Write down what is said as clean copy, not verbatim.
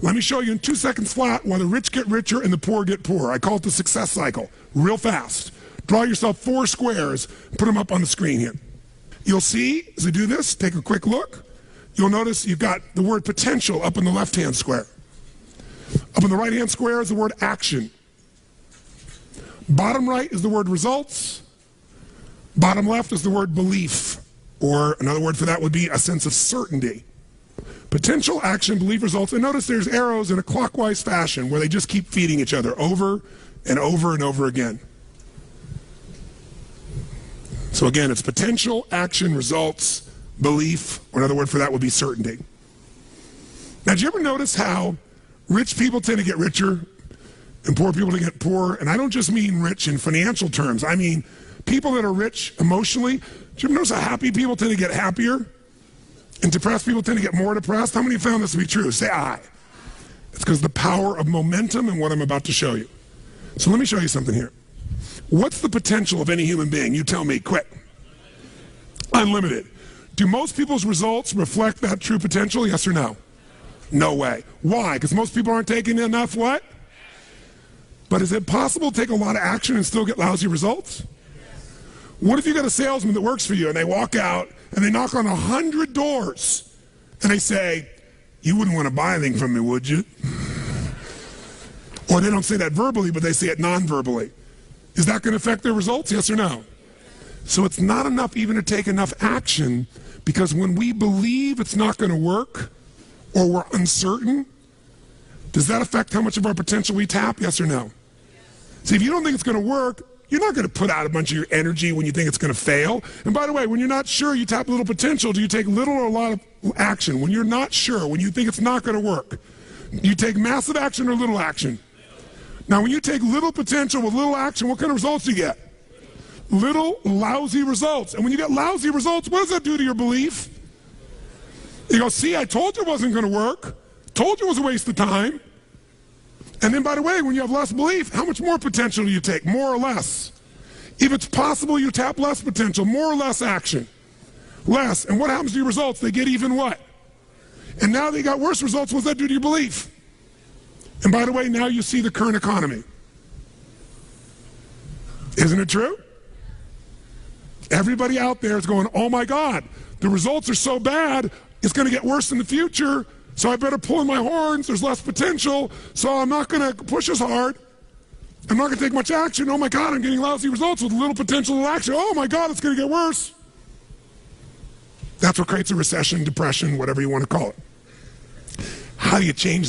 Let me show you in 2 seconds flat why the rich get richer and the poor get poorer. I call it the success cycle, real fast. Draw yourself 4 squares, put them up on the screen here. You'll see, as I do this, take a quick look, you'll notice you've got the word potential up in the left-hand square. Up in the right-hand square is the word action. Bottom right is the word results. Bottom left is the word belief, or another word for that would be a sense of certainty. Potential, action, belief, results, and notice there's arrows in a clockwise fashion where they just keep feeding each other over and over and over again. So again, it's potential, action, results, belief, or another word for that would be certainty. Now, did you ever notice how rich people tend to get richer and poor people to get poorer? And I don't just mean rich in financial terms. I mean people that are rich emotionally. Do you ever notice how happy people tend to get happier? And depressed people tend to get more depressed? How many found this to be true? Say aye. It's because of the power of momentum and what I'm about to show you. So let me show you something here. What's the potential of any human being? You tell me, quick. Unlimited. Do most people's results reflect that true potential, yes or no? No way. Why? Because most people aren't taking enough what? But is it possible to take a lot of action and still get lousy results? What if you got a salesman that works for you and they walk out and they knock on 100 doors and they say, you wouldn't want to buy anything from me, would you? Or they don't say that verbally, but they say it non-verbally. Is that going to affect their results, yes or no? So it's not enough even to take enough action, because when we believe it's not going to work or we're uncertain, does that affect how much of our potential we tap, yes or no? See, if you don't think it's going to work, you're not going to put out a bunch of your energy when you think it's going to fail. And by the way, when you're not sure, you tap little potential. Do you take little or a lot of action? When you're not sure, when you think it's not going to work, you take massive action or little action? Now, when you take little potential with little action, what kind of results do you get? Little lousy results. And when you get lousy results, what does that do to your belief? You go, see, I told you it wasn't going to work. Told you it was a waste of time. And then, by the way, when you have less belief, how much more potential do you take? More or less? If it's possible, you tap less potential, more or less action. Less. And what happens to your results? They get even what? And now they got worse results. What does that do to your belief? And by the way, now you see the current economy. Isn't it true? Everybody out there is going, oh my God, the results are so bad, it's going to get worse in the future, so I better pull in my horns, there's less potential, so I'm not going to push as hard. I'm not going to take much action. Oh my God, I'm getting lousy results with little potential action. Oh my God, it's going to get worse. That's what creates a recession, depression, whatever you want to call it. How do you change